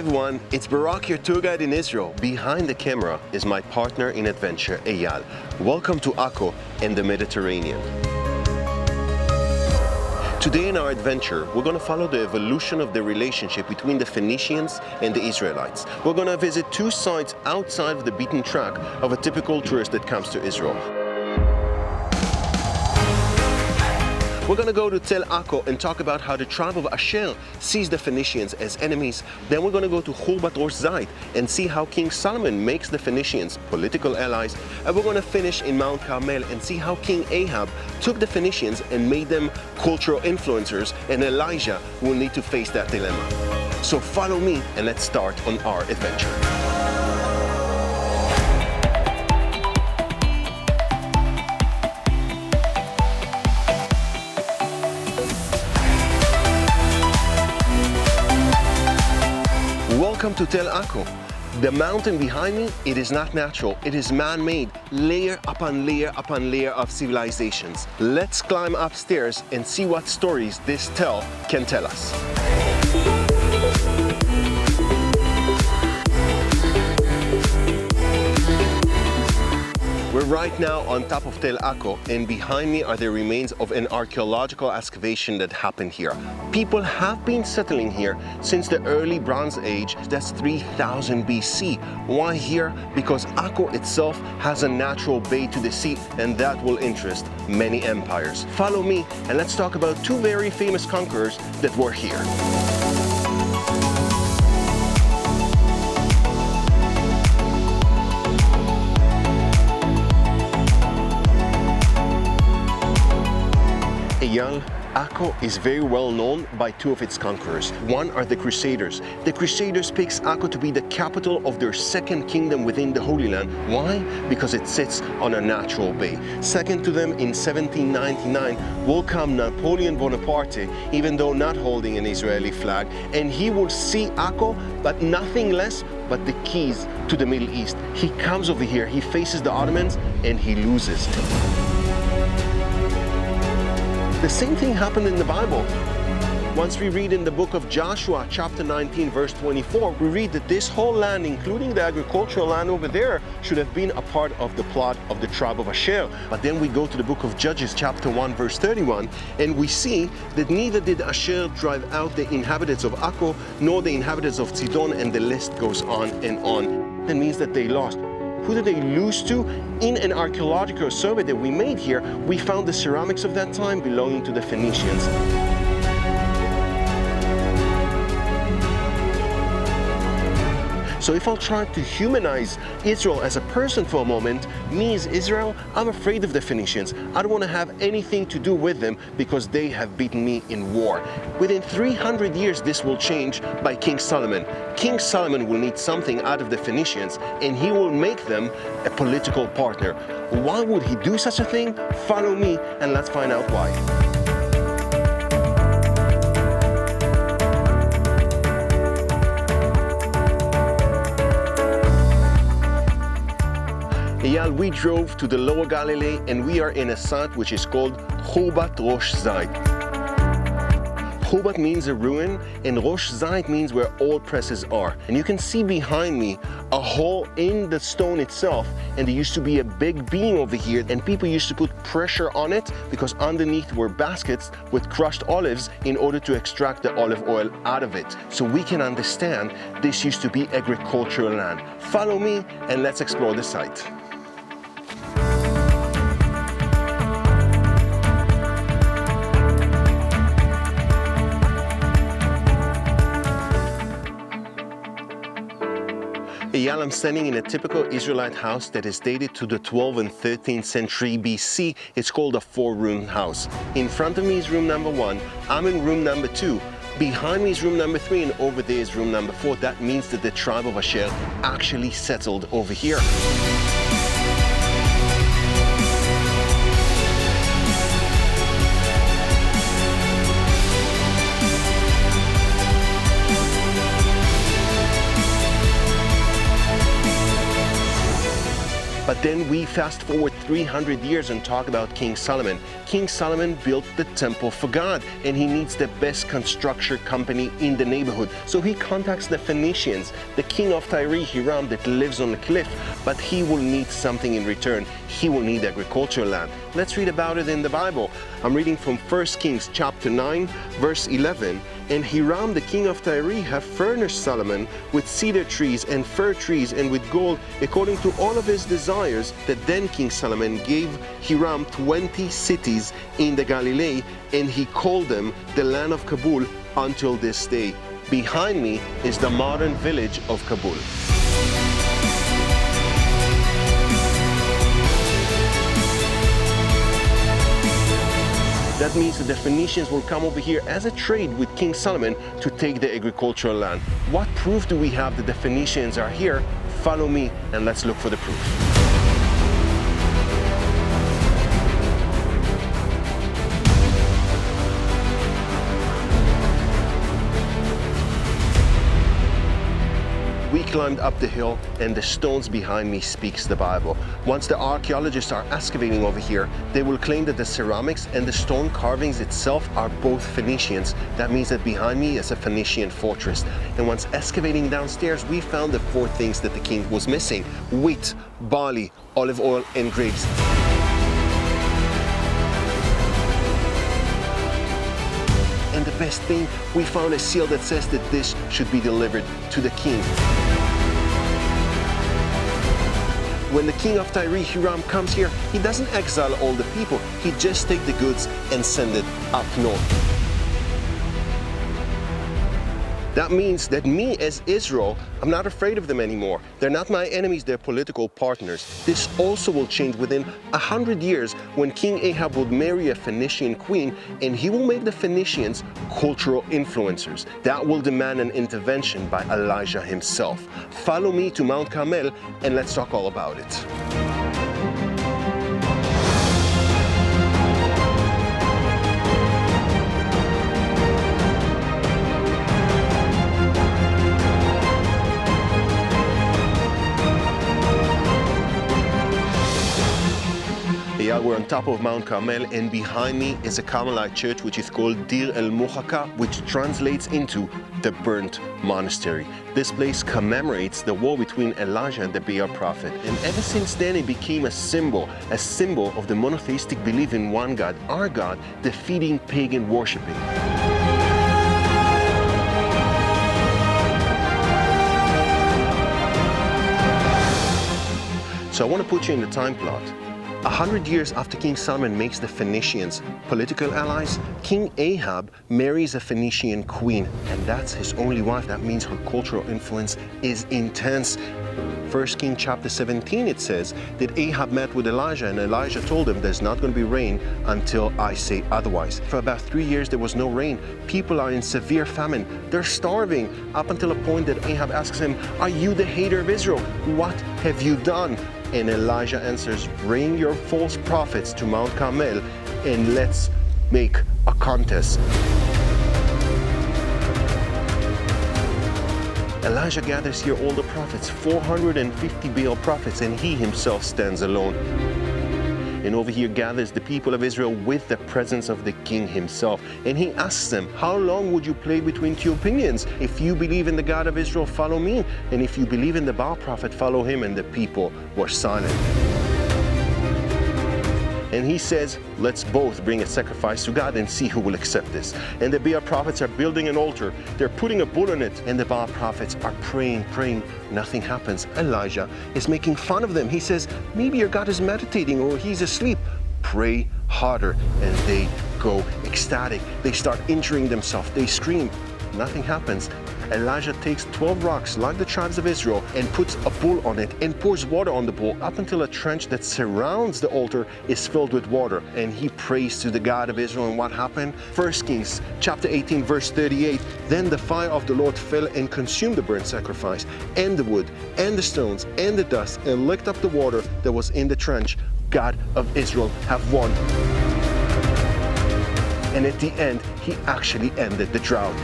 everyone, it's Barak, your tour guide in Israel. Behind the camera is my partner in adventure, Eyal. Welcome to Akko and the Mediterranean. Today in our adventure, we're going to follow the evolution of the relationship between the Phoenicians and the Israelites. We're going to visit two sites outside of the beaten track of a typical tourist that comes to Israel. We're going to go to Tel Akko and talk about how the tribe of Asher sees the Phoenicians as enemies. Then we're going to go to Khurbat Rosh Zayt and see how King Solomon makes the Phoenicians political allies. And we're going to finish in Mount Carmel and see how King Ahab took the Phoenicians and made them cultural influencers, and Elijah will need to face that dilemma. So follow me and let's start on our adventure. Welcome to Tel Akko. The mountain behind me, it is not natural. It is man-made, layer upon layer upon layer of civilizations. Let's climb upstairs and see what stories this tell can tell us. We're right now on top of Tel Akko, and behind me are the remains of an archaeological excavation that happened here. People have been settling here since the early Bronze Age, that's 3000 BC. Why here? Because Akko itself has a natural bay to the sea, and that will interest many empires. Follow me and let's talk about two very famous conquerors that were here. Eyal, Akko is very well known by two of its conquerors. One are the Crusaders. The Crusaders picks Akko to be the capital of their second kingdom within the Holy Land. Why? Because it sits on a natural bay. Second to them, in 1799, will come Napoleon Bonaparte, even though not holding an Israeli flag, and he will see Akko, but nothing less but the keys to the Middle East. He comes over here, he faces the Ottomans, and he loses. The same thing happened in the Bible. Once we read in the book of Joshua, chapter 19, verse 24, we read that this whole land, including the agricultural land over there, should have been a part of the plot of the tribe of Asher. But then we go to the book of Judges, chapter 1, verse 31, and we see that neither did Asher drive out the inhabitants of Akko, nor the inhabitants of Sidon, and the list goes on and on. That means that they lost. Who did they lose to? In an archaeological survey that we made here, we found the ceramics of that time belonging to the Phoenicians. So if I'll try to humanize Israel as a person for a moment, me as Israel, I'm afraid of the Phoenicians. I don't want to have anything to do with them because they have beaten me in war. Within 300 years, this will change by King Solomon. King Solomon will need something out of the Phoenicians, and he will make them a political partner. Why would he do such a thing? Follow me and let's find out why. Eyal, we drove to the Lower Galilee and we are in a site which is called Khurbat Rosh Zayt. Khurbat means a ruin and Rosh Zayt means where oil presses are. And you can see behind me a hole in the stone itself, and there used to be a big beam over here, and people used to put pressure on it because underneath were baskets with crushed olives in order to extract the olive oil out of it. So we can understand this used to be agricultural land. Follow me and let's explore the site. Eyal, I'm standing in a typical Israelite house that is dated to the 12th and 13th century BC. It's called a four-room house. In front of me is room number 1. I'm in room number 2. Behind me is room number 3, and over there is room number 4. That means that the tribe of Asher actually settled over here. But Then we fast forward 300 years and talk about King Solomon. King Solomon built the temple for God, and he needs the best construction company in the neighborhood. So he contacts the Phoenicians, the king of Tyre, Hiram, that lives on the cliff, but he will need something in return. He will need agricultural land. Let's read about it in the Bible. I'm reading from 1 Kings chapter 9, verse 11. And Hiram, the king of Tyre, have furnished Solomon with cedar trees and fir trees and with gold, according to all of his desires. That then King Solomon gave Hiram 20 cities in the Galilee, and he called them the land of Kabul until this day. Behind me is the modern village of Kabul. That means that the Phoenicians will come over here as a trade with King Solomon to take the agricultural land. What proof do we have that the Phoenicians are here? Follow me and let's look for the proof. We climbed up the hill, and the stones behind me speaks the Bible. Once the archaeologists are excavating over here, they will claim that the ceramics and the stone carvings itself are both Phoenicians. That means that behind me is a Phoenician fortress. And once excavating downstairs, we found the 4 things that the king was missing: wheat, barley, olive oil, and grapes. And the best thing, we found a seal that says that this should be delivered to the king. When the king of Tyre, Hiram, comes here, he doesn't exile all the people. He just takes the goods and send it up north. That means that me as Israel, I'm not afraid of them anymore. They're not my enemies, they're political partners. This also will change within 100 years when King Ahab will marry a Phoenician queen, and he will make the Phoenicians cultural influencers. That will demand an intervention by Elijah himself. Follow me to Mount Carmel and let's talk all about it. Yeah, we're on top of Mount Carmel, and behind me is a Carmelite church which is called Dir el-Muhaka, which translates into the burnt monastery. This place commemorates the war between Elijah and the Baal prophet. And ever since then, it became a symbol of the monotheistic belief in one God, our God, defeating pagan worshiping. So I want to put you in the time plot. 100 years after King Solomon makes the Phoenicians political allies, King Ahab marries a Phoenician queen, and that's his only wife. That means her cultural influence is intense. 1 Kings chapter 17, it says that Ahab met with Elijah, and Elijah told him there's not going to be rain until I say otherwise. For about 3 years, there was no rain. People are in severe famine. They're starving, up until a point that Ahab asks him, "Are you the hater of Israel? What have you done?" And Elijah answers, "Bring your false prophets to Mount Carmel and let's make a contest." Elijah gathers here all the prophets, 450 Baal prophets, and he himself stands alone. And over here gathers the people of Israel with the presence of the king himself. And he asks them, "How long would you play between 2 opinions? If you believe in the God of Israel, follow me. And if you believe in the Baal prophet, follow him." And the people were silent. And he says, "Let's both bring a sacrifice to God and see who will accept this." And the Baal prophets are building an altar. They're putting a bull on it. And the Baal prophets are praying. Nothing happens. Elijah is making fun of them. He says, "Maybe your God is meditating or he's asleep. Pray harder." And they go ecstatic. They start injuring themselves. They scream. Nothing happens. Elijah takes 12 rocks like the tribes of Israel and puts a bull on it and pours water on the bull up until a trench that surrounds the altar is filled with water. And he prays to the God of Israel. And what happened? 1 Kings chapter 18 verse 38. Then the fire of the Lord fell and consumed the burnt sacrifice and the wood and the stones and the dust and licked up the water that was in the trench. God of Israel have won. And at the end, he actually ended the drought.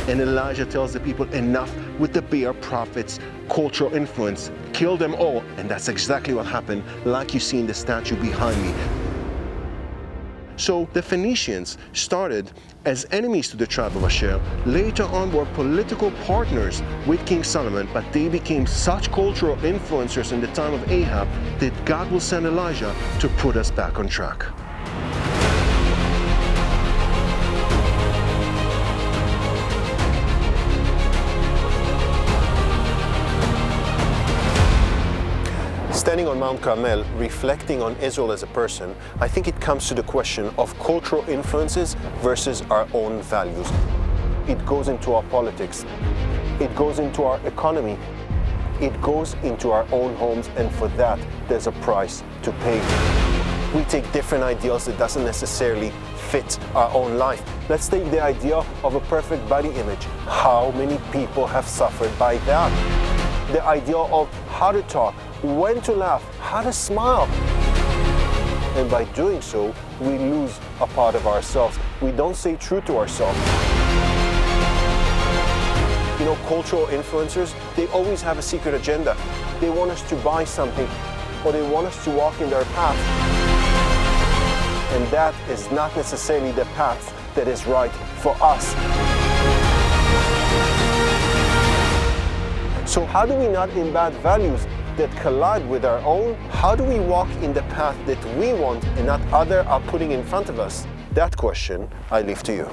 And Elijah tells the people, "Enough with the Baal prophets' cultural influence, kill them all, and that's exactly what happened, like you see in the statue behind me. So the Phoenicians started as enemies to the tribe of Asher, later on were political partners with King Solomon, but they became such cultural influencers in the time of Ahab that God will send Elijah to put us back on track. Standing on Mount Carmel, reflecting on Israel as a person, I think it comes to the question of cultural influences versus our own values. It goes into our politics. It goes into our economy. It goes into our own homes, and for that, there's a price to pay. We take different ideals that doesn't necessarily fit our own life. Let's take the idea of a perfect body image. How many people have suffered by that? The idea of how to talk, when to laugh, how to smile. And by doing so, we lose a part of ourselves. We don't stay true to ourselves. You know, cultural influencers, they always have a secret agenda. They want us to buy something, or they want us to walk in their path. And that is not necessarily the path that is right for us. So how do we not embed values that collide with our own? How do we walk in the path that we want and not others are putting in front of us? That question I leave to you.